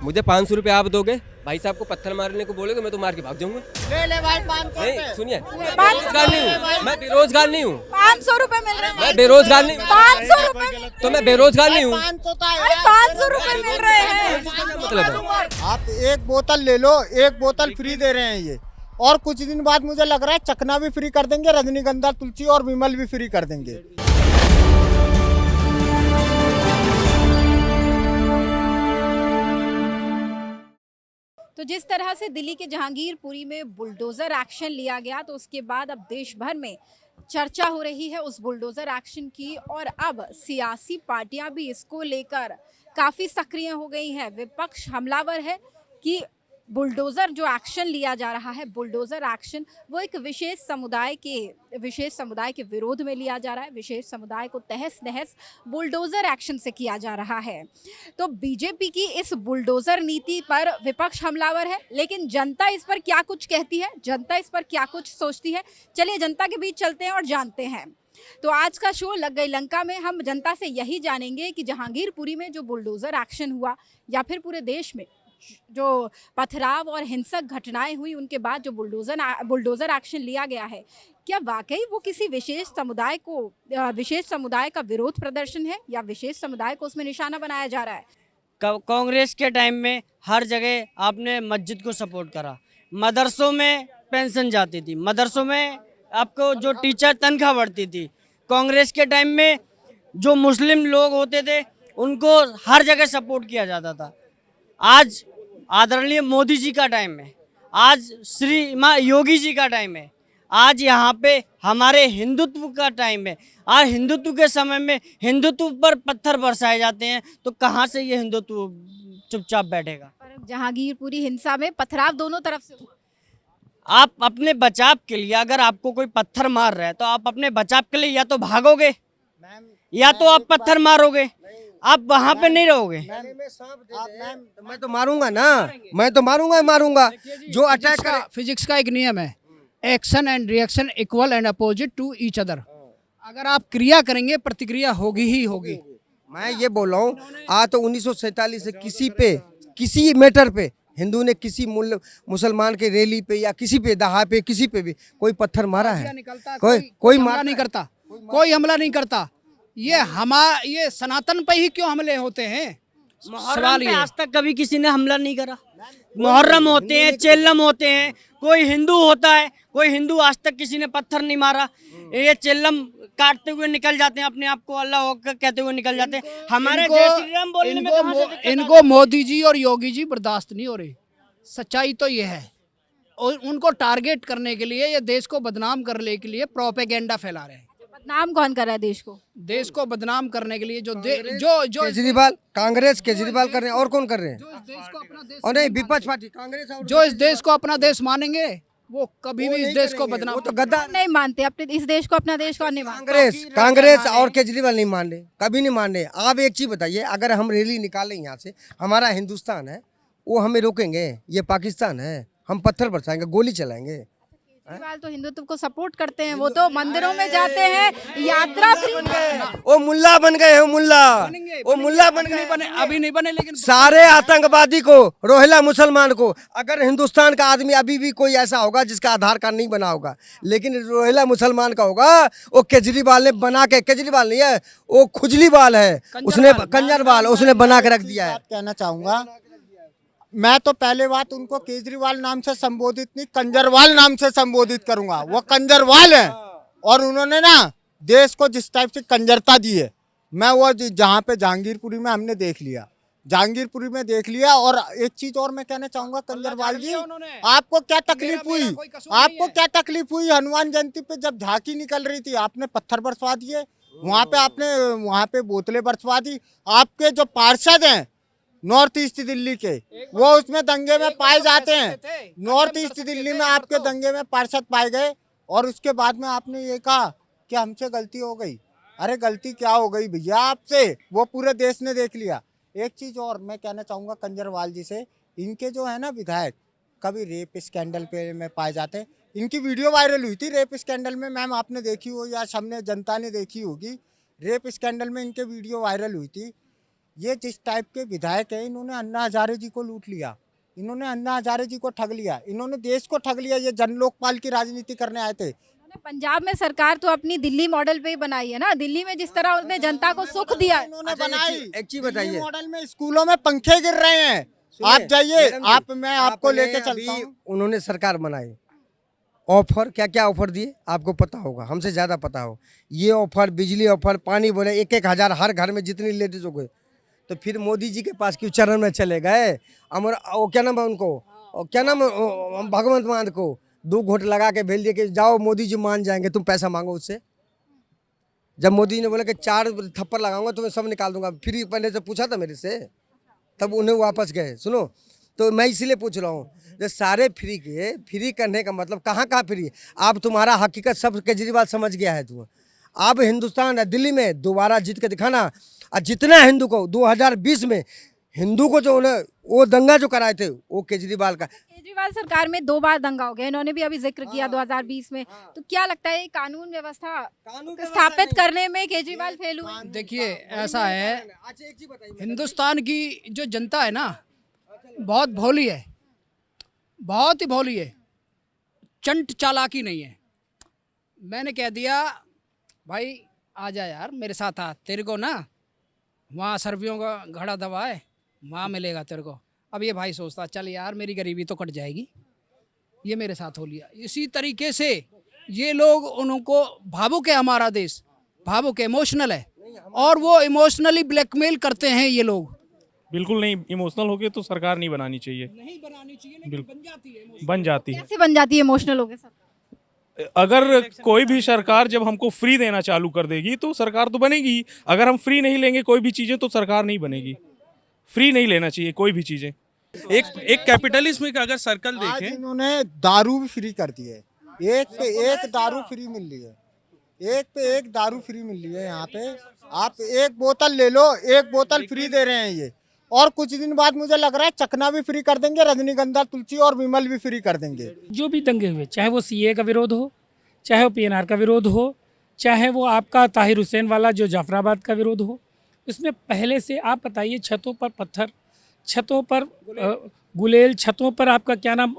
मुझे 500 रुपये आप दोगे? भाई साहब को पत्थर मारने को बोलोगे मैं तो मार के भाग जाऊंगा। ले ले भाई 500 नहीं सुनिए, मैं 500 बेरोजगार नहीं हूँ, मैं बेरोजगार नहीं हूँ, 500 रुपए मिल रहे हैं। मैं बेरोजगार नहीं हूँ, 500 रुपए तो मैं बेरोजगार नहीं हूँ। 500 तो अरे 500 रुपए मिल रहे हैं। मतलब है आप एक बोतल ले लो, एक बोतल फ्री दे रहे हैं ये। और कुछ दिन बाद मुझे लग रहा है चखना भी फ्री कर देंगे, रजनीगंधा, तुलसी और विमल भी फ्री कर देंगे। तो जिस तरह से दिल्ली के जहांगीरपुरी में बुलडोजर एक्शन लिया गया, तो उसके बाद अब देश भर में चर्चा हो रही है उस बुलडोजर एक्शन की, और अब सियासी पार्टियां भी इसको लेकर काफ़ी सक्रिय हो गई हैं। विपक्ष हमलावर है कि बुलडोज़र जो एक्शन लिया जा रहा है, बुलडोज़र एक्शन, वो एक विशेष समुदाय के विरोध में लिया जा रहा है। विशेष समुदाय को तहस नहस बुलडोज़र एक्शन से किया जा रहा है। तो बीजेपी की इस बुलडोज़र नीति पर विपक्ष हमलावर है, लेकिन जनता इस पर क्या कुछ कहती है, जनता इस पर क्या कुछ सोचती है, चलिए जनता के बीच चलते हैं और जानते हैं। तो आज का शो लग गई लंका में हम जनता से यही जानेंगे कि जहांगीरपुरी में जो बुलडोज़र एक्शन हुआ, या फिर पूरे देश में जो पथराव और हिंसक घटनाएं हुई, उनके बाद जो बुलडोज़र एक्शन लिया गया है, क्या वाकई वो किसी विशेष समुदाय का विरोध प्रदर्शन है, या विशेष समुदाय को उसमें निशाना बनाया जा रहा है? कांग्रेस के टाइम में हर जगह आपने मस्जिद को सपोर्ट करा, मदरसों में पेंशन जाती थी, मदरसों में आपको जो टीचर तनख्वाह बढ़ती थी। कांग्रेस के टाइम में जो मुस्लिम लोग होते थे उनको हर जगह सपोर्ट किया जाता था। आज आदरणीय मोदी जी का टाइम है, आज श्री माँ योगी जी का टाइम है, आज यहाँ पे हमारे हिंदुत्व का टाइम है। आज हिंदुत्व के समय में हिंदुत्व पर पत्थर बरसाए जाते हैं, तो कहाँ से ये हिंदुत्व चुपचाप बैठेगा? पर जहांगीरपुरी हिंसा में पथराव दोनों तरफ से हुआ। आप अपने बचाव के लिए, अगर आपको कोई पत्थर मार रहा है तो आप अपने बचाव के लिए या तो भागोगे या तो आप पत्थर मारोगे, आप वहाँ पे नहीं रहोगे। मैं तो मारूंगा ना, मैं तो मारूंगा जो अटैक करे। फिजिक्स का एक नियम है, action and reaction equal and opposite to each other. अगर आप क्रिया करेंगे प्रतिक्रिया होगी ही होगी। मैं ये बोल रहा हूँ, आज तो 1947 से किसी मैटर पे हिंदू ने किसी मुसलमान के रैली पे या किसी पे दहा पे किसी पे भी कोई पत्थर मारा है? कोई हमला नहीं करता, कोई हमला नहीं करता। ये सनातन पे ही क्यों हमले होते हैं? सवाल ये, आज तक कभी किसी ने हमला नहीं करा। मुहर्रम होते हैं, चेल्लम होते हैं, कोई हिंदू होता है, कोई हिंदू, आज तक किसी ने पत्थर नहीं मारा। ये चेल्लम काटते हुए निकल जाते हैं, अपने आप को अल्लाह कहते हुए निकल जाते हैं। हमारे जय श्री राम बोलने में कहाँ से दिक्कत है? इनको मोदी जी और योगी जी बर्दाश्त नहीं हो रही। सच्चाई तो ये है, और उनको टारगेट करने के लिए, ये देश को बदनाम करने के लिए प्रोपेगेंडा फैला रहे हैं। बदनाम कौन कर रहा है देश को? देश को बदनाम करने के लिए जो केजरीवाल, कांग्रेस केजरीवाल कर रहे हैं, और कौन कर रहे हैं? और नहीं, विपक्ष पार्टी कांग्रेस और जो इस देश को अपना देश मानेंगे वो कभी भी इस देश को बदनाम, वो तो गद्दार नहीं मानते अपने इस देश को, अपना देश कौन नहीं मानते? कांग्रेस और केजरीवाल नहीं मान रहे, कभी नहीं मान रहे। आप एक चीज बताइए, अगर हम रैली निकालें यहाँ से, हमारा हिंदुस्तान है, वो हमें रोकेंगे? ये पाकिस्तान है, हम पत्थर बरसाएंगे, गोली चलाएंगे? केजरीवाल तो हिंदुत्व को सपोर्ट करते हैं, वो तो मंदिरों में जाते हैं, यात्रा वो मुल्ला बन गए, वो मुल्ला बन गए। अभी नहीं बने, लेकिन सारे आतंकवादी को, रोहिला मुसलमान को, अगर हिंदुस्तान का आदमी अभी भी कोई ऐसा होगा जिसका आधार कार्ड नहीं बना होगा, लेकिन रोहिला मुसलमान का होगा, वो केजरीवाल ने बना के, केजरीवाल नहीं है, वो खुजलीवाल है, उसने कंजरवाल, उसने बना के रख दिया है। कहना चाहूँगा, मैं तो पहले बात उनको केजरीवाल नाम से संबोधित नहीं, कंजरवाल नाम से संबोधित करूंगा। वो कंजरवाल है, और उन्होंने ना देश को जिस टाइप से कंजरता दी है, मैं वो जहाँ पे जहांगीरपुरी में हमने देख लिया, जहांगीरपुरी में देख लिया। और एक चीज और मैं कहना चाहूंगा, कंजरवाल जी, आपको क्या तकलीफ हुई? आपको क्या तकलीफ हुई? हनुमान जयंती पे जब झांकी निकल रही थी, आपने पत्थर बरसवा दिए, वहाँ पे बोतलें बरसवा दी। आपके जो पार्षद हैं नॉर्थ ईस्ट दिल्ली के, वो उसमें दंगे में पाए जाते हैं। नॉर्थ ईस्ट दिल्ली में आपके दंगे में पार्षद पाए गए, और उसके बाद में आपने ये कहा कि हमसे गलती हो गई। अरे गलती क्या हो गई भैया आपसे? वो पूरे देश ने देख लिया। एक चीज और मैं कहना चाहूँगा कंजरवाल जी से, इनके जो है ना विधायक, कभी रेप स्कैंडल पे में पाए जाते हैं। इनकी वीडियो वायरल हुई थी रेप स्कैंडल में, मैम आपने देखी हो या सबने जनता ने देखी होगी। रेप स्कैंडल में इनके वीडियो वायरल हुई थी। ये जिस टाइप के विधायक हैं, इन्होंने अन्ना हजारे जी को लूट लिया, इन्होंने अन्ना हजारे जी को ठग लिया, इन्होंने देश को ठग लिया। ये जन लोकपाल की राजनीति करने आए थे। उन्होंने पंजाब में सरकार तो अपनी दिल्ली मॉडल पे ही बनाई है ना। दिल्ली में जिस तरह उसने जनता को सुख दिया, इन्होंने अच्छा, बनाई। एक चीज दिल्ली बताइए। मॉडल में स्कूलों में पंखे गिर रहे हैं। सुनिए, आप जाइए, मैडम आप जी, मैं आपको आपने लेके चलता अभी हूँ। उन्होंने सरकार बनाई, ऑफर क्या क्या ऑफर दिए आपको पता होगा, हमसे ज़्यादा पता हो। ये ऑफर, बिजली ऑफर, पानी बोले 1-1 हज़ार हर घर में जितनी लेडीज हो गए। तो फिर मोदी जी के पास क्यों चरण में चले गए? अमर वो क्या नाम है उनको, क्या नाम है, भगवंत मान को 2 घोट लगा के भेज दिए कि जाओ मोदी जी मान जाएंगे, तुम पैसा मांगो उससे। जब मोदी जी ने बोला कि 4 थप्पड़ लगाऊंगा तुम्हें सब निकाल दूंगा, फिर पहले से पूछा था मेरे से, तब उन्हें वापस गए। सुनो, तो मैं इसीलिए पूछ रहा हूँ, जो सारे फ्री करने का मतलब कहाँ फ्री? आप तुम्हारा हकीकत सब केजरीवाल समझ गया है। तुम आप हिंदुस्तान दिल्ली में दोबारा जीत के दिखाना। और जितना हिंदू को 2020 में हिंदू को जो उन्हें वो दंगा जो कराए थे वो केजरीवाल का। केजरीवाल सरकार में 2 बार दंगा हो गया, इन्होंने भी अभी जिक्र किया 2020 में। तो क्या लगता है कानून व्यवस्था स्थापित करने में केजरीवाल फेल हुए? देखिए ऐसा है, हिंदुस्तान की जो जनता है ना बहुत भोली है, बहुत ही भोली है, चंट चालाकी नहीं है। मैंने कह दिया भाई आ जा यार मेरे साथ आ, तेरे को ना वहाँ सर्वियों का घड़ा दबा है, वहाँ मिलेगा तेरे को। अब ये भाई सोचता चल यार मेरी गरीबी तो कट जाएगी, ये मेरे साथ हो लिया। इसी तरीके से ये लोग उनको भावुक है, हमारा देश भावुक इमोशनल है और वो इमोशनली ब्लैकमेल करते हैं ये लोग। बिल्कुल नहीं, इमोशनल होके तो सरकार नहीं बनानी चाहिए। नहीं बनानी चाहिए लेकिन बिल्कुल। बन जाती है। बन जाती है। कैसे बन जाती है इमोशनल हो गए सब? अगर कोई भी सरकार जब हमको फ्री देना चालू कर देगी तो सरकार तो बनेगी ही। अगर हम फ्री नहीं लेंगे कोई भी चीज़ें तो सरकार नहीं बनेगी। फ्री नहीं लेना चाहिए कोई भी चीज़ें। एक कैपिटलिज्म का अगर सर्कल आज देखें, इन्होंने दारू भी फ्री कर दी है। एक पे एक दारू फ्री मिल रही है, एक पे एक दारू फ्री मिल रही है। यहाँ पे आप एक बोतल ले लो, एक बोतल फ्री दे रहे हैं ये। और कुछ दिन बाद मुझे लग रहा है चकना भी फ्री कर देंगे, रजनीगंधा, तुलसी और विमल भी फ्री कर देंगे। जो भी दंगे हुए, चाहे वो सीए का विरोध हो, चाहे वो पीएनआर का विरोध हो, चाहे वो आपका ताहिर हुसैन वाला जो जाफराबाद का विरोध हो, इसमें पहले से आप बताइए छतों पर पत्थर, छतों पर गुलेल, छतों पर आपका क्या नाम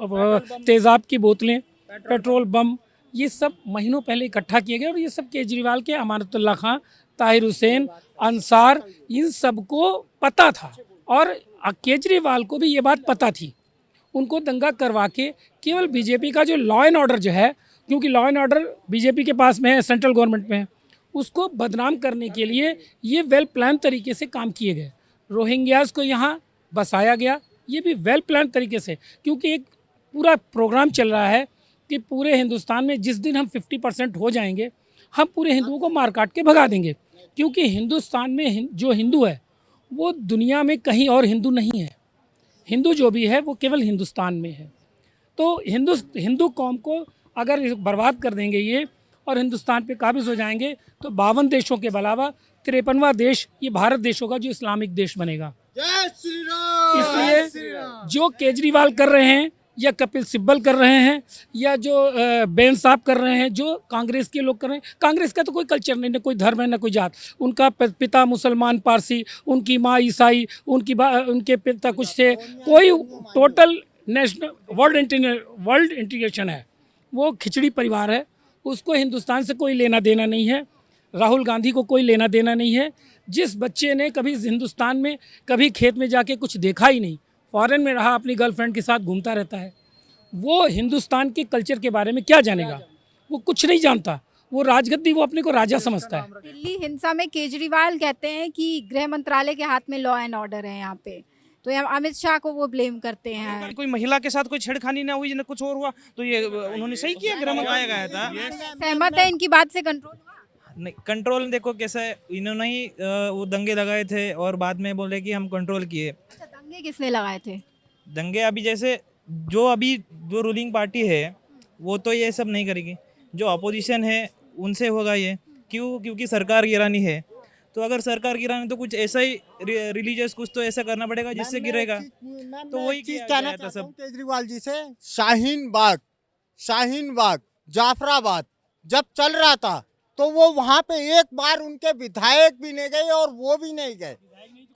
तेज़ाब की बोतलें, पेट्रोल बम, ये सब महीनों पहले इकट्ठा किए गए। और ये सब केजरीवाल के, अमानतुल्लाह खां, ताहिर हुसैन, अंसार, इन सबको पता था। और केजरीवाल को भी ये बात पता थी। उनको दंगा करवा के केवल बीजेपी का जो लॉ एंड ऑर्डर जो है, क्योंकि लॉ एंड ऑर्डर बीजेपी के पास में है, सेंट्रल गवर्नमेंट में है, उसको बदनाम करने के लिए ये वेल प्लान तरीके से काम किए गए। रोहिंग्यास को यहाँ बसाया गया, ये भी वेल प्लान तरीके से, क्योंकि एक पूरा प्रोग्राम चल रहा है कि पूरे हिंदुस्तान में जिस दिन हम 50% हो जाएंगे, हम पूरे हिंदुओं को मार काट के भगा देंगे। क्योंकि हिंदुस्तान में जो हिंदू है वो दुनिया में कहीं और हिंदू नहीं है। हिंदू जो भी है वो केवल हिंदुस्तान में है। तो हिंदू कौम को अगर बर्बाद कर देंगे ये और हिंदुस्तान पे काबिज हो जाएंगे तो 52 देशों के अलावा 53वां देश ये भारत देश होगा जो इस्लामिक देश बनेगा। इसलिए जो केजरीवाल कर रहे हैं या कपिल सिब्बल कर रहे हैं या जो बेन साहब कर रहे हैं, जो कांग्रेस के लोग कर रहे हैं, कांग्रेस का तो कोई कल्चर नहीं, ना कोई धर्म है ना कोई जात। उनका पिता मुसलमान पारसी, उनकी माँ ईसाई, उनके पिता कुछ थे, कोई टोटल नेशनल वर्ल्ड इंटीग्रेशन है। वो खिचड़ी परिवार है, उसको हिंदुस्तान से कोई लेना देना नहीं है। राहुल गांधी को कोई लेना देना नहीं है। जिस बच्चे ने कभी हिंदुस्तान में कभी खेत में जाके कुछ देखा ही नहीं, फॉरेन में रहा, अपनी गर्लफ्रेंड के साथ घूमता रहता है, वो हिंदुस्तान के कल्चर के बारे में क्या जानेगा? वो कुछ नहीं जानता। वो राजगद्दी, वो अपने को राजा समझता है। दिल्ली हिंसा में केजरीवाल कहते हैं कि गृह मंत्रालय के हाथ में लॉ एंड ऑर्डर है यहाँ पे, तो ये अमित शाह को वो ब्लेम करते हैं। कोई महिला के साथ कोई छेड़खानी ना हुई, ना कुछ और हुआ, तो ये उन्होंने सही किया, गृह मंत्रालय गया था। सहमत है इनकी बात से? कंट्रोल नहीं, कंट्रोल देखो कैसा है, इन्होंने ही वो दंगे लगाए थे और बाद में बोले कि हम कंट्रोल किए। अच्छा, दंगे किसने लगाए थे? दंगे अभी जैसे जो रूलिंग पार्टी है वो तो ये सब नहीं करेगी, जो अपोजिशन है उनसे होगा ये। क्यों? क्योंकि सरकार गिरानी है, तो अगर सरकार गिरानी तो कुछ ऐसा ही रिलीजियस कुछ तो ऐसा करना पड़ेगा जिससे गिरेगा। तो वही चीज किया कहना गया था चाहता हूं सब। केजरीवाल जी से, शाहीन बाग, जाफराबाद जब चल रहा था तो वो वहां पे एक बार उनके विधायक भी नहीं गए और वो भी नहीं गए।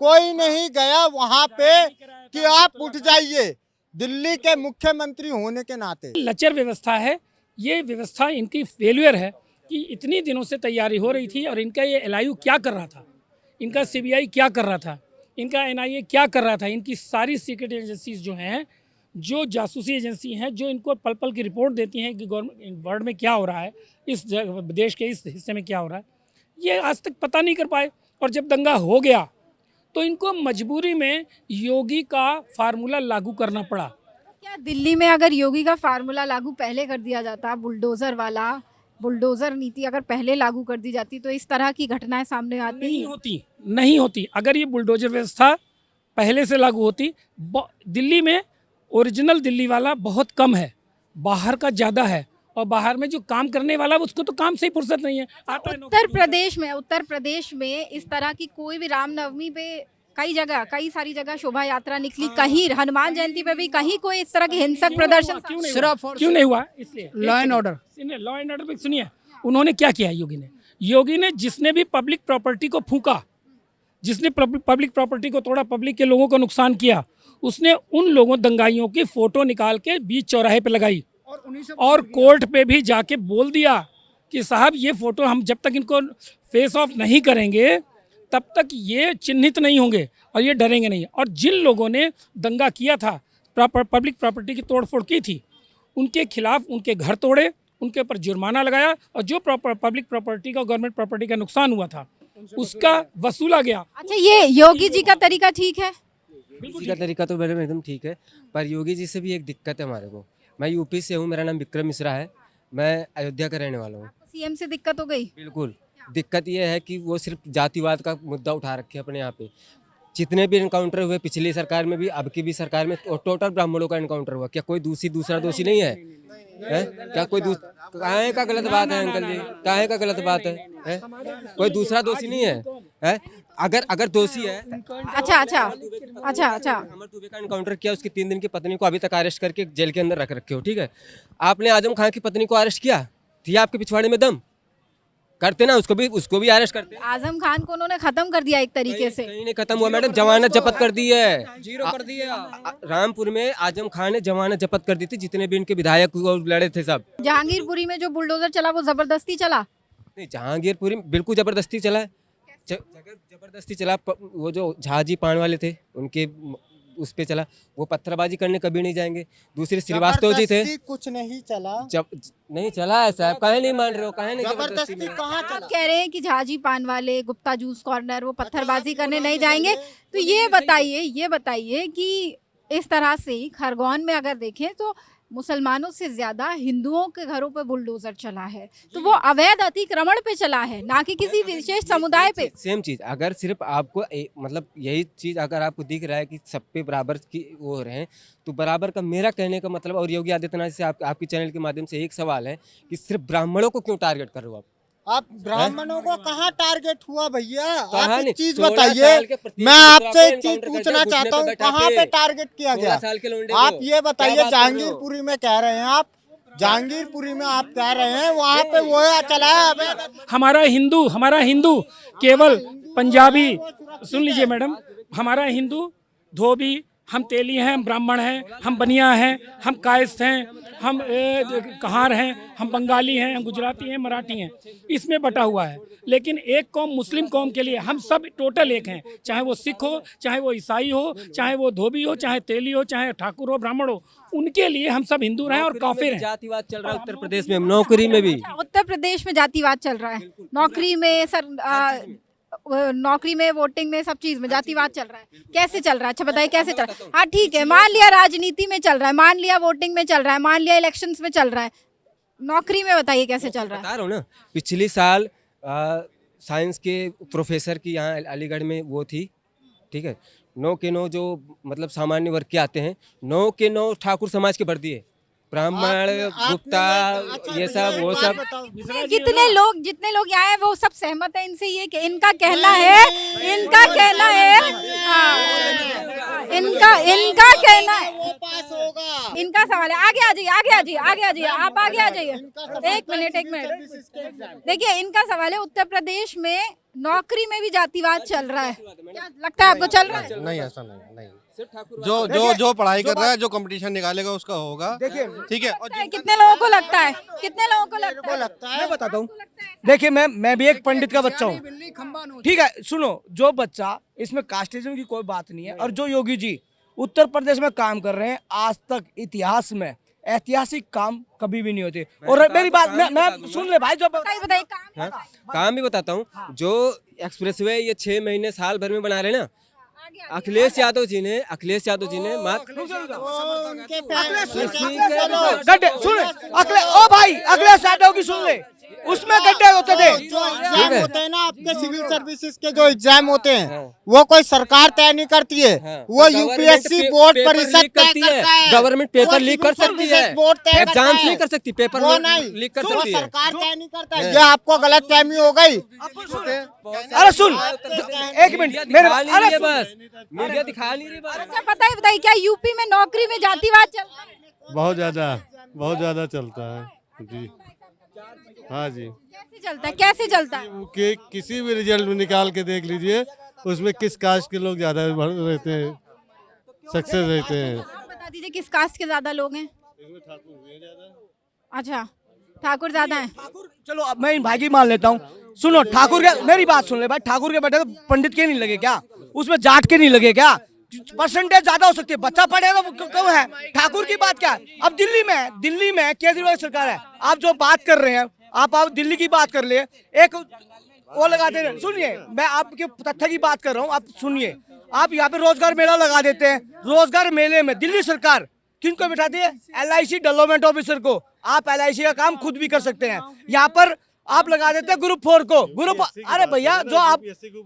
कोई नहीं गया वहां पे कि आप उठ जाइए दिल्ली के मुख्यमंत्री होने के नाते। लचर व्यवस्था है, ये व्यवस्था इनकी फेल्यूर है कि इतनी दिनों से तैयारी हो रही थी और इनका ये एलआईयू क्या कर रहा था, इनका सीबीआई क्या कर रहा था, इनका एनआईए क्या कर रहा था, इनकी सारी सीक्रेट एजेंसीज जो हैं, जो जासूसी एजेंसी हैं, जो इनको पल पल की रिपोर्ट देती हैं कि गवर्नमेंट वर्ल्ड में क्या हो रहा है, इस देश के इस हिस्से में क्या हो रहा है, ये आज तक पता नहीं कर पाए। और जब दंगा हो गया तो इनको मजबूरी में योगी का फार्मूला लागू करना पड़ा। क्या दिल्ली में अगर योगी का फार्मूला लागू पहले कर दिया जाता, बुलडोजर वाला, बुलडोजर नीति अगर पहले लागू कर दी जाती तो इस तरह की घटनाएं सामने आती नहीं होती। अगर ये बुलडोजर व्यवस्था पहले से लागू होती, दिल्ली में ओरिजिनल दिल्ली वाला बहुत कम है, बाहर का ज़्यादा है, और बाहर में जो काम करने वाला उसको तो काम से ही फुर्सत नहीं है। उत्तर प्रदेश में इस तरह की कोई भी रामनवमी पे कई सारी जगह शोभा यात्रा निकली, कहीं हनुमान जयंती पे भी कहीं कोई इस तरह के हिंसक प्रदर्शन क्यों नहीं हुआ? इसलिए लॉ एंड ऑर्डर पे सुनिए, उन्होंने क्या किया योगी ने जिसने भी पब्लिक प्रॉपर्टी को फूंका, जिसने पब्लिक प्रॉपर्टी को तोड़ा, पब्लिक के लोगों को नुकसान किया, उसने उन लोगों दंगाइयों की फोटो निकाल के बीच चौराहे पे लगाई और कोर्ट पे भी जाके बोल दिया कि साहब ये फोटो हम जब तक इनको फेस ऑफ नहीं करेंगे तब तक ये चिन्हित नहीं होंगे और ये डरेंगे नहीं। और जिन लोगों ने दंगा किया था, पब्लिक प्रॉपर्टी की तोड़फोड़ की थी, उनके खिलाफ उनके घर तोड़े, उनके ऊपर जुर्माना लगाया और जो पब्लिक प्रॉपर्टी का, गवर्नमेंट प्रॉपर्टी का नुकसान हुआ था उसका वसूला गया। अच्छा, ये योगी जी का तरीका ठीक है? योगी का तरीका तो मैडम एकदम ठीक है, पर योगी जी से भी एक दिक्कत है हमारे को। मैं यूपी से हूँ, मेरा नाम विक्रम मिश्रा है, मैं अयोध्या का रहने वाला हूँ। सीएम से दिक्कत हो गई? बिल्कुल, दिक्कत ये है कि वो सिर्फ जातिवाद का मुद्दा उठा रखे अपने यहाँ पे। जितने भी इनकाउंटर हुए पिछली सरकार में भी, अब की भी सरकार में, टोटल ब्राह्मणों का इनकाउंटर हुआ। क्या कोई दूसरा दोषी नहीं है? क्या कोई काहे का गलत बात है अंकल जी? काहे का गलत बात है? कोई दूसरा दोषी नहीं है? अगर दोषी है। अच्छा। अमर दुबे का इनकाउंटर किया, उसकी 3 दिन की पत्नी को अभी तक अरेस्ट करके जेल के अंदर रख रखे हो, ठीक है। आपने आजम खान की पत्नी को अरेस्ट किया, थी आपके पिछवाड़े में दम? करते ना, उसको भी अरेस्ट करते। आजम खान को उन्होंने खत्म कर दिया एक तरीके से। कहीं नहीं खत्म हुआ मैडम, जमानत जब्त कर दी है, जीरो कर दिया। रामपुर में आजम खान ने जमानत जब्त कर दी थी, जितने भी इनके विधायक लड़े थे सब। जहांगीरपुरी में जो बुलडोजर चला वो जबरदस्ती चला? नहीं, जहांगीरपुरी बिल्कुल जबरदस्ती चला है, जबरदस्ती चला। वो जो झाजी पान वाले थे उनके उस पे चला, वो पत्थरबाजी करने कभी नहीं जाएंगे। दूसरे श्रीवास्तव जी थे, कुछ नहीं चला, नहीं चला है साहब, काहे नहीं मान रहे हो? काहे नहीं जबरदस्ती कहाँ आप चला? कह रहे हैं कि झाजी पान वाले, गुप्ता जूस कॉर्नर, वो पत्थरबाजी करने नहीं जाएंगे, तो ये बताइए कि इस तरह से खरगोन में अगर देखें तो मुसलमानों से ज्यादा हिंदुओं के घरों पे बुलडोजर चला है, तो वो अवैध अतिक्रमण पे चला है, ना कि किसी विशेष समुदाय पे। सेम चीज अगर सिर्फ आपको मतलब यही चीज अगर आपको दिख रहा है कि सब पे बराबर की वो हो रहे हैं, तो बराबर का मेरा कहने का मतलब, और योगी आदित्यनाथ से आपके चैनल के माध्यम से एक सवाल है कि सिर्फ ब्राह्मणों को क्यों टारगेट कर रहे हो आप? ब्राह्मणों को कहाँ टारगेट हुआ भैया? कहाँ आप नहीं? एक चीज 16 साल बताइए, के प्रत्येक मैं आपसे एक चीज एनकाउंटर पूछना करके चाहता हूँ, घुटने पे कहाँ पे बैठा टारगेट किया गया? 16 साल के लौंडे आप को। ये बताइए, क्या बात कर रहे हो? जहांगीरपुरी में कह रहे हैं आप, जहांगीरपुरी में आप कह रहे हैं वहाँ पे वो चला है। हमारा हिंदू केवल पंजाबी, सुन लीजिए मैडम, हमारा हिंदू धोबी, हम तेली हैं, हम ब्राह्मण हैं, हम बनिया हैं, हम कायस्थ हैं, हम कहार हैं, हम बंगाली हैं, हम गुजराती हैं, मराठी हैं, इसमें बटा हुआ है। लेकिन एक कौम, मुस्लिम कौम के लिए हम सब टोटल एक हैं, चाहे वो सिख हो, चाहे वो ईसाई हो, चाहे वो धोबी हो, चाहे तेली हो, चाहे ठाकुर हो, ब्राह्मण हो, उनके लिए हम सब हिंदू हैं और काफिर हैं। जातिवाद चल रहा है उत्तर प्रदेश में, नौकरी में भी। उत्तर प्रदेश में जातिवाद चल रहा है, नौकरी में नौकरी में, वोटिंग में, सब चीज में जातिवाद चल रहा है। कैसे चल रहा है? अच्छा बताइए कैसे चल रहा है? हाँ ठीक है, मान लिया राजनीति में चल रहा है, मान लिया वोटिंग में चल रहा है, मान लिया इलेक्शंस में चल रहा है, नौकरी में बताइए कैसे चल रहा है? बता रहा हूँ ना, पिछली साल साइंस के प्रोफेसर की यहाँ अलीगढ़ में वो थी, ठीक है, 9 के 9 जो मतलब सामान्य वर्ग के आते हैं, 9 के 9 ठाकुर समाज के वर्दी है, ब्राह्मण गुप्ता ये सब वो सब जितने लोग यहाँ हैं वो सब सहमत है इनसे, ये कि इनका कहना है हाँ, इनका कहना है, इनका सवाल है। आगे आ जाइए आप आगे आ जाइए। एक मिनट देखिए, इनका सवाल है उत्तर प्रदेश में नौकरी में भी जातिवाद चल रहा है, क्या लगता है आपको चल रहा है? नहीं, ऐसा नहीं। जो पढ़ाई कर रहा है, जो कंपटीशन निकालेगा उसका होगा। देखिए, ठीक है। और कितने लोगों को लगता है? मैं बताता हूँ। देखिए, मैं भी एक पंडित का बच्चा हूँ, ठीक है। सुनो, जो बच्चा, इसमें कास्टिज्म की कोई बात नहीं है, और जो योगी जी उत्तर प्रदेश में काम कर रहे हैं, आज तक इतिहास में ऐतिहासिक काम कभी भी नहीं होते। और मेरी बात मैं सुन ले भाई, जो बताइए काम भी बताता हूँ। जो एक्सप्रेसवे ये 6 महीने साल भर में बना रहे ना, अखिलेश यादव जी ने गड्ढे सुन, अखिलेश यादव की सुन ले, उसमें गड्ढे होते थे। जो एग्जाम होते हैं ना आपके सिविल सर्विसेज के, जो एग्जाम होते हैं वो कोई सरकार तय नहीं करती है, वो यूपीएससी बोर्ड परिषद करती है। गवर्नमेंट पेपर लीक कर सकती है, एग्जाम नहीं कर सकती, पेपर लीक कर सकती है, सरकार तय नहीं करता है। ये आपको गलत फहमी हो गई। अरे सुन, एक मिनट मेरे, अरे बस मीडिया दिखा नहीं रही। अच्छा बताइए क्या यूपी में नौकरी में जातिवाद चल रहा है? बहुत ज्यादा चलता है जी। हाँ जी। कैसे चलता है? कि किसी भी रिजल्ट में निकाल के देख लीजिए, उसमें किस कास्ट के लोग ज्यादा रहते हैं, सक्सेस रहते हैं। आप बता दीजिए किस कास्ट के ज्यादा लोग हैं? अच्छा, ठाकुर ज्यादा हैं। चलो अब मैं इन भाई की मान लेता हूँ। सुनो, ठाकुर के, मेरी बात सुन ले भाई, ठाकुर के बेटे तो पंडित के नहीं लगे क्या? उसमें जाट के नहीं लगे क्या? परसेंटेज ज्यादा हो सकती है, बच्चा पढ़ेगा तो कम है। ठाकुर की बात क्या है? अब दिल्ली में केजरीवाल सरकार है, आप जो बात कर रहे हैं, आप दिल्ली की बात कर ले, एक वो लगाते हैं। सुनिए, मैं आपके तथ्य की बात कर रहा हूँ, आप सुनिए। आप यहाँ पे रोजगार मेला लगा देते हैं, रोजगार मेले में दिल्ली सरकार किनको बिठाती है? LIC डेवलपमेंट ऑफिसर को। आप LIC का काम खुद भी कर सकते हैं, यहाँ पर आप लगा देते हैं ग्रुप 4 को। अरे भैया, जो आप,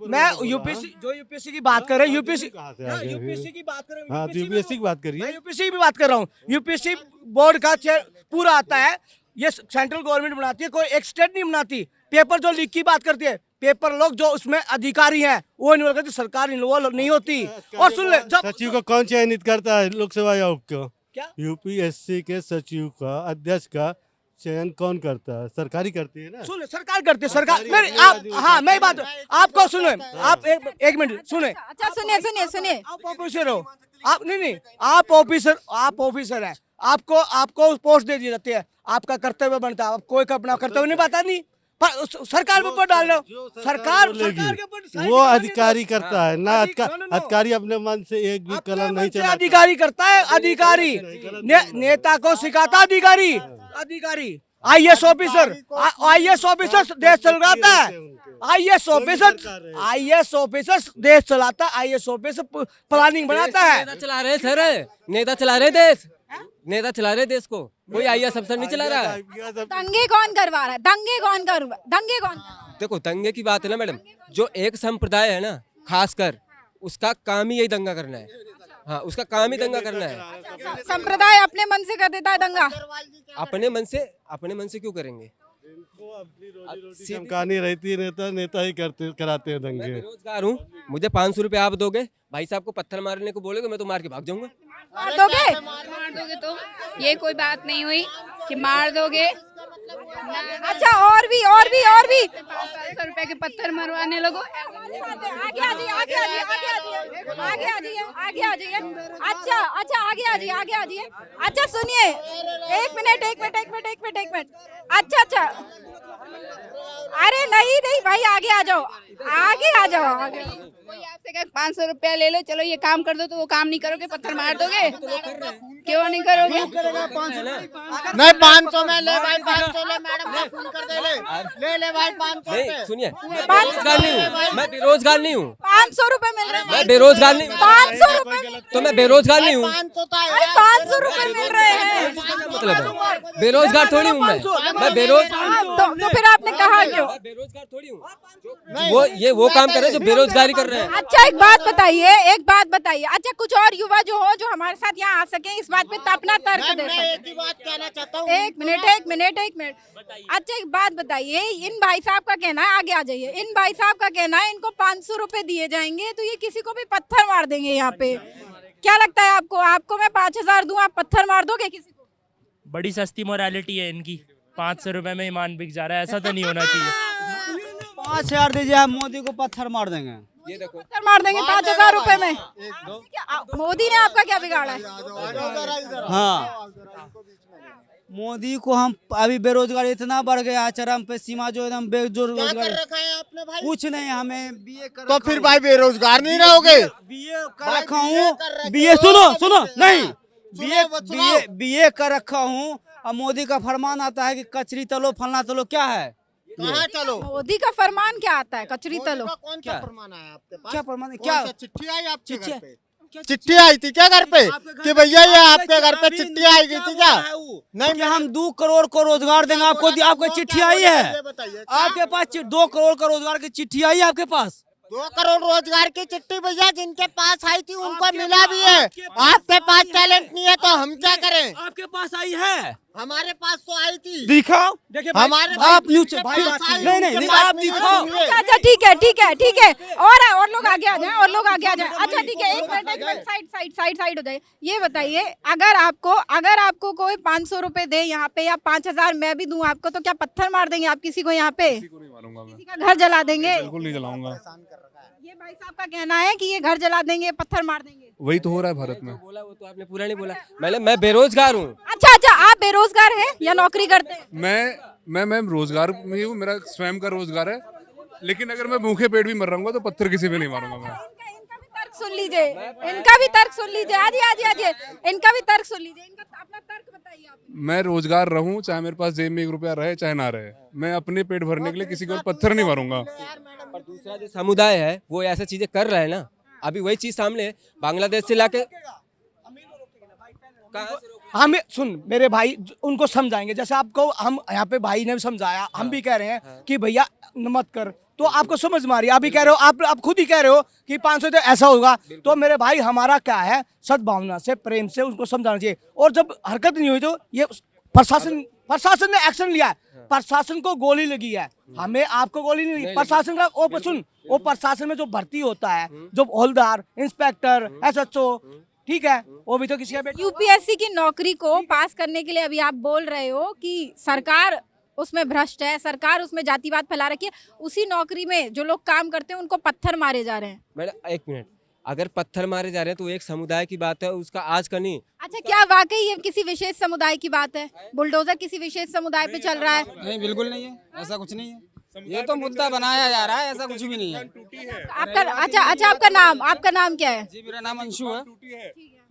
मैं यूपीएससी की बात कर रहे हैं, यूपीएससी की बात कर रहे हैं, यूपीएससी की बात करिए। यूपीएससी की बात कर रहा हूँ। यूपीएससी बोर्ड का पूरा आता है, ये सेंट्रल गवर्नमेंट बनाती है, कोई एक स्टेट नहीं बनाती। पेपर जो लीक की बात करती है, पेपर लोग जो उसमें अधिकारी हैं वो इन्वॉल्व करते, सरकार इन्वॉल्व नहीं होती। और सुन ले, सचिव को कौन चयनित करता है लोकसभा आयोग को? क्या? यूपीएससी के सचिव का, अध्यक्ष का चयन कौन करता है? सरकारी करती है ना। सुन, सरकार करती है, सरकार। मेरी आप, हाँ मैं बात आपको सुनो, आप एक मिनट सुने। अच्छा सुनिए, आप ऑफिसर हो, आप नहीं, आप ऑफिसर है, आपको पोस्ट दे दी जाती है, आपका कर्तव्य बनता है। आप कोई का अपना कर्तव्य नहीं बता, नहीं पर सरकार पे ऊपर डाल रहे हो। सरकार के ऊपर वो अधिकारी करता है ना, अधिकारी अपने मन से एक भी कलम नहीं चलाता। अधिकारी करता है, अधिकारी नेता को सिखाता, अधिकारी IAS ऑफिसर देश चलाता है। IAS ऑफिसर देश चलाता है, IAS ऑफिसर प्लानिंग बनाता है। नेता चला रहे सर, नेता चला रहे देश, नेता चला रहे देश को, कोई IAS अफसर नहीं चला रहा है। दंगे कौन करवा रहा है? दंगे कौन? देखो, दंगे की बात है ना मैडम, जो एक संप्रदाय है ना, खासकर उसका काम ही यही दंगा करना है। हाँ, उसका काम ही दंगा करना है। संप्रदाय अपने मन से कर देता है दंगा? अपने मन से क्यों करेंगे? कहानी रहती है, नेता ही कराते हैं दंगे। मैं बेरोजगार हूँ, मुझे 500 रुपये आप दोगे, भाई साहब को पत्थर मारने को बोलोगे, मैं तो मार के भाग जाऊंगा। मार दोगे? मार दोगे तो ये कोई बात नहीं हुई कि मार दोगे। अच्छा, और भी 500 रुपए के पत्थर मरवाने लोगों। आगे आ जाइए। अच्छा आगे आ जाइए। अच्छा सुनिए, एक मिनट। अच्छा, अरे नहीं भाई, आगे आ जाओ। कोई आपसे कहे 500 रुपया ले लो, चलो ये काम कर दो, तो वो काम नहीं करोगे, पत्थर मार दोगे? क्यों नहीं करोगे? नहीं, 500 में ले भाई, 500 ले। मैडम को फोन कर दे, ले भाई 500 नहीं सुनिए, मैं बेरोजगार नहीं हूँ, मैं बेरोजगार नहीं हूँ, 500 रुपए मिल रहे हैं। मैं बेरोजगार नहीं हूँ, 500 रुपए तो मैं बेरोजगार नहीं हूँ। 500 रुपए मिल रहे हैं। मतलब है बेरोजगार थोड़ी हूँ मैं बेरोजगार तो फिर आपने कहा क्यों? बेरोजगार थोड़ी हूँ। वो काम कर रहे हैं जो बेरोजगारी कर रहे हैं। अच्छा एक बात बताइए, अच्छा कुछ और युवा जो हो जो हमारे साथ यहाँ आ सके, इस बात पे तो अपना तर्क दे मैं एक सके। ही बात कहना चाहता हूँ। एक मिनट। अच्छा एक बात बताइए, इन भाई साहब का कहना है, आगे आ जाइए, इन भाई साहब का कहना है इनको 500 रुपए दिए जाएंगे तो ये किसी को भी पत्थर मार देंगे यहाँ पे। क्या लगता है आपको मैं 5000 दूं, आप पत्थर मार दोगे किसी को? बड़ी सस्ती मोरालिटी है इनकी, 500 रुपए में ईमान बिक जा रहा है, ऐसा तो नहीं होना चाहिए। 5000 दीजिए, आप मोदी को पत्थर मार देंगे। ये देखो पत्थर मार देंगे 5000 रुपए में। मोदी ने आपका क्या बिगाड़ा है? हाँ, मोदी को हम अभी बेरोजगारी इतना बढ़ गया है, चरम पे सीमा जो एकदम बेरोजगारी। रखा है आपने भाई? कुछ नहीं, हमें बीए कर तो फिर भाई बेरोजगार नहीं रहोगे? बीए कर रखा हूँ, बीए सुनो नहीं, बीए कर रखा हूँ। अब मोदी का फरमान आता है कि कचरी तलो फलना तलो, क्या है? कहाँ चलो? मोदी का फरमान क्या आता है? कचरी तलो। कौन सा फरमान आया आपके पास? क्या फरमान है? कौन क्या सा चिट्ठी आई आपके चिट्ठी? घर पे? चिट्ठी आई थी क्या घर पे कि भैया ये आपके घर पे चिट्ठी आई गई थी क्या? नहीं, कि हम 2 करोड़ को रोजगार देंगे आपको, आपको चिट्ठी आई है? आपके पास 2 करोड़ का रोजगार की चिट्ठी आई है आपके पास? 2 करोड़ रोजगार की चिट्ठी भैया जिनके पास आई थी उनको मिला भी है। आपके पास टैलेंट नहीं है तो हम क्या करें? आपके पास आई है? हमारे पास तो आई थी। दिखाओ, देखिए हमारे आप न्यूज नहीं आप दिखाओ। अच्छा ठीक है और लोग आगे आ जाएं। अच्छा ठीक है, एक मिनट साइड हो जाए। ये बताइए, अगर आपको कोई 500 रुपए दे यहाँ पे या 5000 मैं भी दूं आपको, तो क्या पत्थर मार देंगे आप किसी को यहाँ पे? किसी को नहीं मारूंगा मैं, किसी का घर जला देंगे? बिल्कुल नहीं जलाऊंगा। ये भाई साहब का कहना है कि ये घर जला देंगे, पत्थर मार देंगे। वही तो हो रहा है भारत में। बोला वो तो आपने पूरा नहीं बोला। मैं बेरोजगार हूँ। अच्छा आप बेरोजगार हैं या नौकरी करते हैं? मैं रोजगार में हूँ, मेरा स्वयं का रोजगार है, लेकिन अगर मैं भूखे पेट भी मर रहूंगा तो पत्थर किसी पे नहीं मारूंगा मैं। इनका भी तर्क सुन लीजिए, आजिए इनका भी तर्क सुन लीजिए, इनका अपना तर्क बताइए आप। मैं रोजगार रहूं, चाहे मेरे पास जेब में 1 रुपया रहे चाहे ना रहे, मैं अपने पेट भरने के लिए किसी को पत्थर नहीं मारूंगा। पर दूसरा जो समुदाय है वो ऐसा चीजें कर रहा है ना, अभी वही चीज सामने है, बांग्लादेश से लाके हमें सुन मेरे भाई, उनको समझाएंगे जैसे आपको हम यहाँ पे भाई ने समझाया, हम भी कह रहे हैं कि भैया मत कर, तो आपको समझ में आ रही है। आप भी कह रहे हो, आप खुद ही कह रहे हो कि 500 तो ऐसा होगा। तो मेरे भाई हमारा क्या है, सद्भावना से प्रेम से उनको समझाना चाहिए। और जब हरकत नहीं हुई तो ये प्रशासन ने एक्शन लिया है, प्रशासन को गोली लगी है, हमें आपको गोली नहीं लगी। प्रशासन का वो प्रशासन में जो भर्ती होता है, जो हवलदार, इंस्पेक्टर, SHO, ठीक है, वो भी तो किसी का बेटा। यूपीएससी की नौकरी को पास करने के लिए अभी आप बोल रहे हो कि सरकार उसमें भ्रष्ट है, सरकार उसमें जातिवाद फैला रखी है, उसी नौकरी में जो लोग काम करते हैं उनको पत्थर मारे जा रहे हैं। मैडम 1 मिनट, अगर पत्थर मारे जा रहे हैं तो एक समुदाय की बात है, उसका आज का नहीं। अच्छा क्या वाकई ये किसी विशेष समुदाय की बात है? बुलडोजर किसी विशेष समुदाय पे चल रहा है? नहीं, बिल्कुल नहीं है, ऐसा कुछ नहीं है। ये तो मुद्दा बनाया जा रहा है, ऐसा कुछ भी नहीं है। अच्छा आपका नाम क्या है? जी मेरा नाम अंशु है।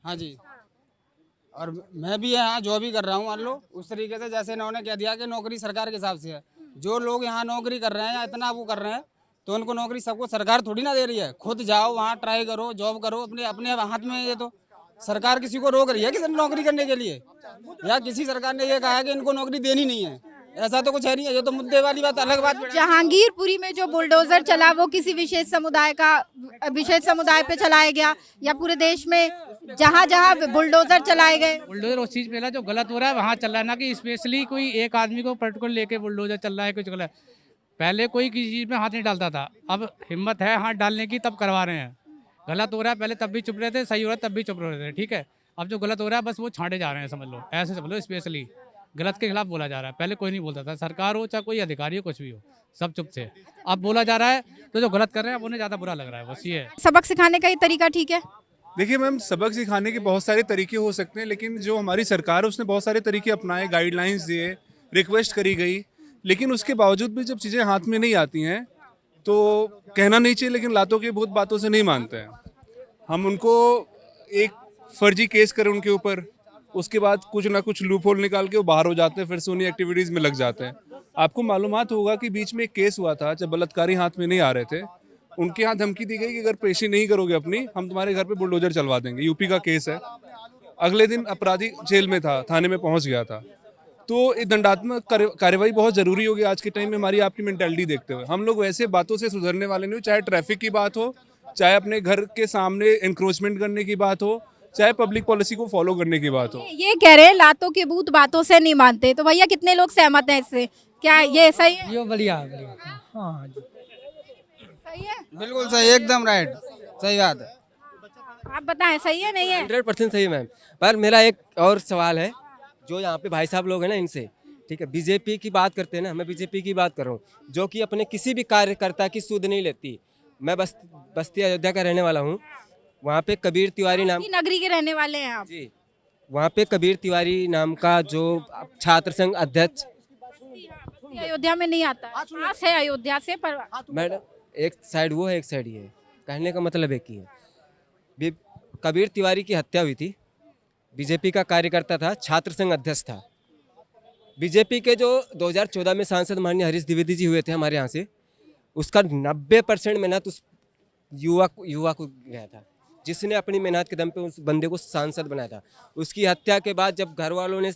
हाँ जी, और मैं भी यहाँ जो भी कर रहा हूँ, मान लो उस तरीके से जैसे इन्होंने कह दिया कि नौकरी सरकार के हिसाब से है। जो लोग यहाँ नौकरी कर रहे हैं या इतना वो कर रहे हैं, तो उनको नौकरी सबको सरकार थोड़ी ना दे रही है। खुद जाओ वहाँ ट्राई करो, जॉब करो, अपने हाथ में। ये तो सरकार किसी को रोक रही है किसी नौकरी करने के लिए, या किसी सरकार ने ये कहा है कि इनको नौकरी देनी नहीं है, ऐसा तो कुछ है नहीं है। ये तो मुद्दे वाली बात, अलग बात। जहांगीरपुरी में जो बुलडोजर चला वो किसी विशेष समुदाय पे चलाया गया या पूरे देश में जहाँ बुलडोजर चलाए गए? बुलडोजर उस चीज पे जो गलत हो रहा है वहाँ चल रहा है ना, कि स्पेशली कोई एक आदमी को पर्टिकुलर लेके बुलडोजर चल रहा है कुछ गलत। पहले कोई किसी चीज में हाथ नहीं डालता था, अब हिम्मत है हाथ डालने की, तब करवा रहे हैं। गलत हो रहा है पहले तब भी चुप रहे थे, सही हो रहा है तब भी चुप रहे थे, ठीक है। अब जो गलत हो रहा है बस वो छांटे जा रहे हैं, समझ लो, ऐसे समझ लो। स्पेशली गलत के खिलाफ बोला जा रहा है, पहले कोई नहीं बोलता था, सरकार हो चाहे कोई अधिकारी हो, कुछ भी हो, सब चुप थे। अब बोला जा रहा है तो जो गलत कर रहे हैं उन्हें ज्यादा बुरा लग रहा है, बस ये है। सबक सिखाने का ये तरीका ठीक है? देखिए मैम, सबक सिखाने के बहुत सारे तरीके हो सकते हैं, लेकिन जो हमारी सरकार है उसने बहुत सारे तरीके अपनाए, गाइडलाइंस दिए, रिक्वेस्ट करी गई, लेकिन उसके बावजूद भी जब चीज़ें हाथ में नहीं आती हैं तो कहना नहीं चाहिए, लेकिन लातों की बहुत बातों से नहीं मानते हैं। हम उनको एक फर्जी केस करें उनके ऊपर, उसके बाद कुछ ना कुछ लूप होल निकाल के वो बाहर हो जाते हैं, फिर से उन्हीं एक्टिविटीज़ में लग जाते हैं। आपको मालूमात होगा कि बीच में एक केस हुआ था जब बलात्कारी हाथ में नहीं आ रहे थे, उनके यहाँ धमकी दी गई कि अगर पेशी नहीं करोगे अपनी, हम तुम्हारे घर पे बुलडोजर चलवा देंगे। यूपी का केस है। अगले दिन अपराधी जेल में था, थाने में पहुंच गया था। तो ये दंडात्मक कार्रवाई बहुत ज़रूरी होगी आज के टाइम में। हमारी आपकी मेंटालिटी देखते हुए हम लोग वैसे बातों से सुधरने वाले नहीं हो, चाहे ट्रैफिक की बात हो, चाहे अपने घर के सामने इंक्रोचमेंट करने की बात हो, चाहे पब्लिक पॉलिसी को फॉलो करने की बात हो। ये कह रहे हैं लातों के भूत बातों से नहीं मानते, तो भैया कितने लोग सहमत हैं इससे? क्या ये सही है? ये बढ़िया हाँ सही है? बिल्कुल सही, एकदम राइट, सही बात है। आप बताएं सही है नहीं है? 100% सही मैम। पर मेरा एक और सवाल है, जो यहाँ पे भाई साहब लोग हैं ना, इनसे, ठीक है, बीजेपी की बात करते हैं ना, मैं बीजेपी की बात कर रहा हूँ, जो कि अपने किसी भी कार्यकर्ता की सुध नहीं लेती। मैं बस्ती अयोध्या का रहने वाला हूँ। वहाँ पे कबीर तिवारी नाम, की नगरी के रहने वाले हैं आप? जी, वहाँ पे कबीर तिवारी नाम का जो छात्र संघ अध्यक्ष, अयोध्या में नहीं आता, पास है अयोध्या से, पर मैडम एक साइड वो है, एक साइड ये है, कहने का मतलब एक ही है। कबीर तिवारी की हत्या हुई थी, बीजेपी का कार्यकर्ता था, छात्र संघ अध्यक्ष था। बीजेपी के जो 2014 में सांसद माननीय हरीश द्विवेदी जी हुए थे हमारे यहाँ से, उसका 90% मेहनत उस युवा को गया था, जिसने अपनी मेहनत के दम पे उस बंदे को सांसद बनाया था। उसकी हत्या के बाद जब घर वालों ने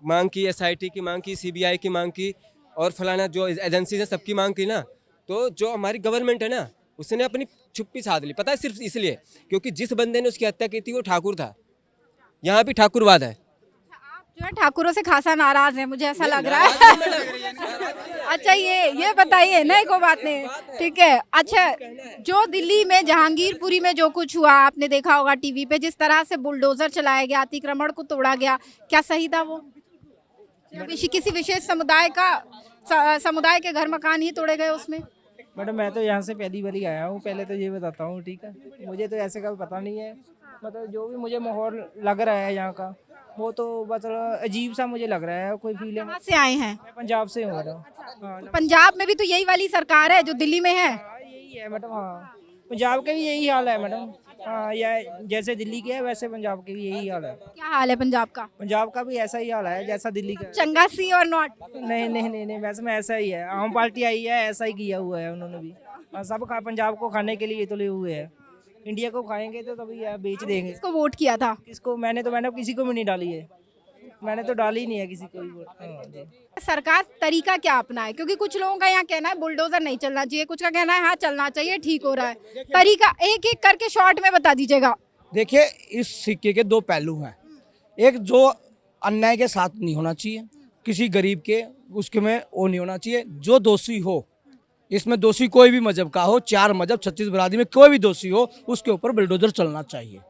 मांग की, SIT की मांग की, CBI की मांग की, और फलाना जो एजेंसी है सबकी मांग की ना, तो जो हमारी गवर्नमेंट है ना, उसने अपनी चुप्पी साध ली। पता है सिर्फ इसलिए क्योंकि जिस बंदे ने उसकी हत्या की थी वो ठाकुर था। यहाँ भी ठाकुरवाद है। जो है ठाकुरों से खासा नाराज है, मुझे ऐसा लग रहा है। अच्छा ये बताइए, नहीं कोई बात नहीं, ठीक है। अच्छा, जो दिल्ली में जहांगीरपुरी में जो कुछ हुआ, आपने देखा होगा टीवी पे, जिस तरह से बुलडोजर चलाया गया, अतिक्रमण को तोड़ा गया, क्या सही था वो? किसी विशेष समुदाय के घर मकान ही तोड़े गए उसमें? मैडम मैं तो यहाँ से पहली बार ही आया हूँ, पहले तो ये बताता हूँ, ठीक है, मुझे तो ऐसे का पता नहीं है। मतलब जो भी मुझे माहौल लग रहा है यहाँ का, वो तो मतलब अजीब सा मुझे लग रहा है, कोई फीलिंग। कहाँ से आए हैं? मैं पंजाब से हूँ मैडम। तो पंजाब में भी तो यही वाली सरकार है जो दिल्ली में है? यही है मैडम, हाँ, पंजाब के भी यही हाल है मैडम। हाँ, या जैसे दिल्ली के है वैसे पंजाब के भी यही हाल है। क्या हाल है पंजाब का? पंजाब का भी ऐसा ही हाल है जैसा दिल्ली का। चंगा सी और नॉट? नहीं, वैसे में ऐसा ही है। आम पार्टी आई है, ऐसा ही किया हुआ है उन्होंने भी। सब पंजाब को खाने के लिए तुले हुए है। इंडिया को खाएंगे तो तभी बेच देंगे। किसको वोट किया था? किसको? मैंने तो मैडम किसी को भी नहीं डाली है, मैंने तो डाली नहीं है किसी को भी वोट। हाँ जी। सरकार तरीका क्या अपनाए? क्योंकि कुछ लोगों का यहाँ कहना है बुलडोजर नहीं चलना चाहिए, कुछ का कहना है हाँ चलना चाहिए, ठीक हो रहा है। तरीका एक एक करके शॉर्ट में बता दीजिएगा। देखिए, इस सिक्के के दो पहलू हैं। एक, जो अन्याय के साथ नहीं होना चाहिए, किसी गरीब के उसके में वो नहीं होना चाहिए। जो दोषी हो, इसमें दोषी कोई भी मजहब का हो, 4 मजहब 36 बरादरी में कोई भी दोषी हो, उसके ऊपर बुलडोजर चलना चाहिए।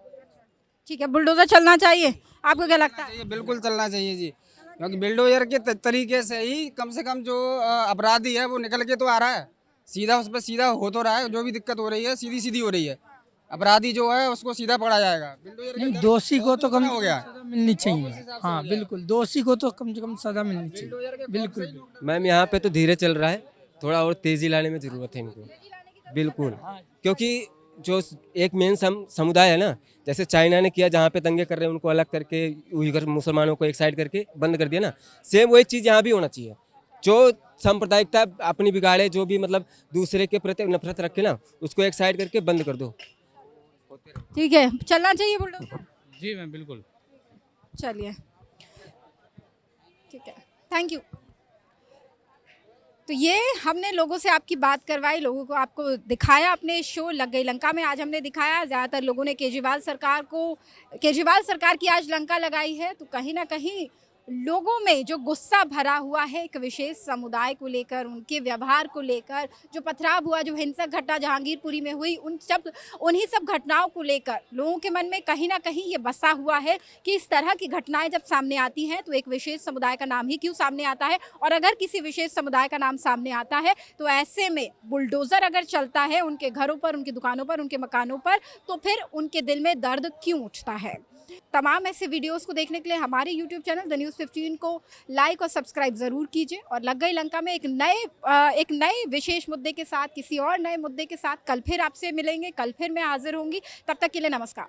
ठीक है, बुलडोजर चलना चाहिए। आपको क्या लगता है? बिल्कुल चलना चाहिए जी, क्योंकि बुलडोजर के तरीके से ही कम से कम जो अपराधी है वो निकल के तो आ रहा है, सीधा उस पर सीधा हो तो रहा है। जो भी दिक्कत हो रही है सीधी हो रही है, अपराधी जो है उसको सीधा पकड़ा जाएगा। नहीं, दोषी को तो कम हो गया मिलनी चाहिए। हाँ बिल्कुल, दोषी को तो कम से कम सजा मिलनी चाहिए। बिल्कुल मैम यहाँ पे तो धीरे चल रहा है, थोड़ा और तेजी लाने में ज़रूरत है इनको, बिल्कुल। क्योंकि जो एक मेन समुदाय है ना, जैसे चाइना ने किया, जहाँ पे दंगे कर रहे हैं उनको अलग करके, उइगर मुसलमानों को एक साइड करके बंद कर दिया ना, सेम वही चीज़ यहाँ भी होना चाहिए। जो सांप्रदायिकता अपनी बिगाड़े, जो भी मतलब दूसरे के प्रति नफरत रखे ना, उसको एक साइड करके बंद कर दो। ठीक है, चलना चाहिए बुलडोजर। जी मैम, बिल्कुल। चलिए, ठीक है, थैंक यू। तो ये हमने लोगों से आपकी बात करवाई, लोगों को आपको दिखाया अपने शो लग गई लंका में। आज हमने दिखाया, ज़्यादातर लोगों ने केजरीवाल सरकार की आज लंका लगाई है। तो कहीं ना कहीं लोगों में जो गुस्सा भरा हुआ है एक विशेष समुदाय को लेकर, उनके व्यवहार को लेकर, जो पथराव हुआ, जो हिंसक घटना जहांगीरपुरी में हुई, उन्हीं सब घटनाओं को लेकर लोगों के मन में कहीं ना कहीं ये बसा हुआ है कि इस तरह की घटनाएं जब सामने आती हैं तो एक विशेष समुदाय का नाम ही क्यों सामने आता है, और अगर किसी विशेष समुदाय का नाम सामने आता है तो ऐसे में बुलडोज़र अगर चलता है उनके घरों पर, उनकी दुकानों पर, उनके मकानों पर, तो फिर उनके दिल में दर्द क्यों उठता है। तमाम ऐसे वीडियोस को देखने के लिए हमारे YouTube चैनल द न्यूज़ 15 को लाइक और सब्सक्राइब ज़रूर कीजिए। और लग गई लंका में एक नए विशेष मुद्दे के साथ, किसी और नए मुद्दे के साथ कल फिर आपसे मिलेंगे, कल फिर मैं हाजिर होंगी। तब तक के लिए नमस्कार।